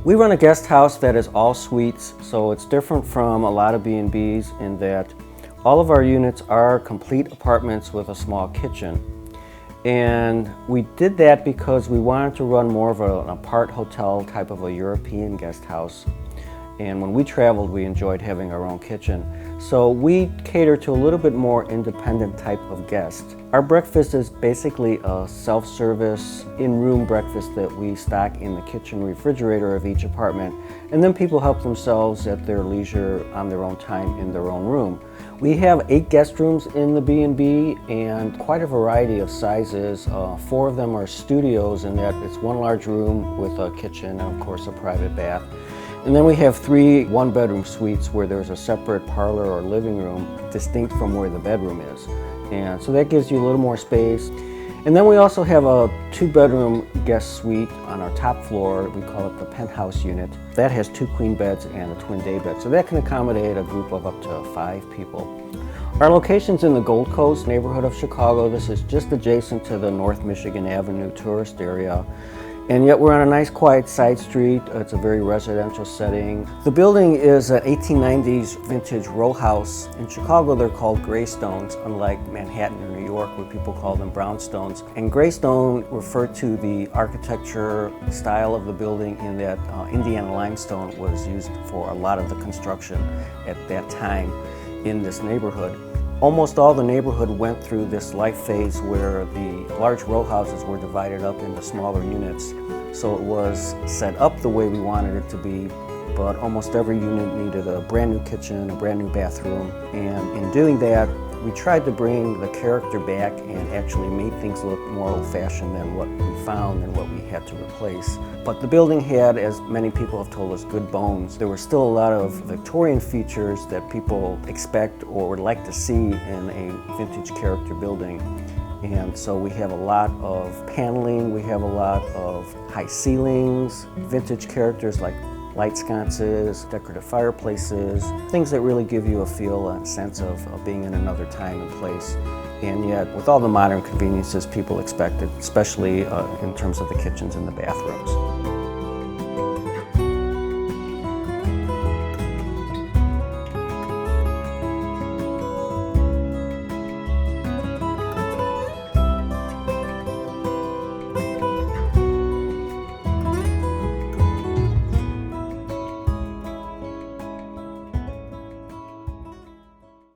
We run a guest house that is all suites, so it's different from a lot of B&Bs in that all of our units are complete apartments with a small kitchen. And we did that because we wanted to run more of an apart hotel type of a European guest house. And when we traveled, we enjoyed having our own kitchen. So we cater to a little bit more independent type of guest. Our breakfast is basically a self-service, in-room breakfast that we stock in the kitchen refrigerator of each apartment. And then people help themselves at their leisure on their own time in their own room. We have 8 guest rooms in the B&B and quite a variety of sizes. 4 of them are studios in that it's one large room with a kitchen and of course a private bath. And then we have 3 one-bedroom suites where there's a separate parlor or living room distinct from where the bedroom is. And so that gives you a little more space. And then we also have a 2-bedroom guest suite on our top floor. We call it the penthouse unit. That has 2 queen beds and a twin day bed. So that can accommodate a group of up to 5 people. Our location's in the Gold Coast neighborhood of Chicago. This is just adjacent to the North Michigan Avenue tourist area. And yet we're on a nice quiet side street. It's a very residential setting. The building is an 1890s vintage row house. In Chicago they're called graystones, unlike Manhattan or New York where people call them brownstones. And graystone refer to the architecture style of the building in that Indiana limestone was used for a lot of the construction at that time in this neighborhood. Almost all the neighborhood went through this life phase where the large row houses were divided up into smaller units. So it was set up the way we wanted it to be, but almost every unit needed a brand new kitchen, a brand new bathroom. And in doing that, we tried to bring the character back and actually made things look more old-fashioned than what we found and what we had to replace. But the building had, as many people have told us, good bones. There were still a lot of Victorian features that people expect or would like to see in a vintage character building. And so we have a lot of paneling, we have a lot of high ceilings, vintage characters like light sconces, decorative fireplaces, things that really give you a feel and sense of being in another time and place. And yet, with all the modern conveniences people expected, especially in terms of the kitchens and the bathrooms.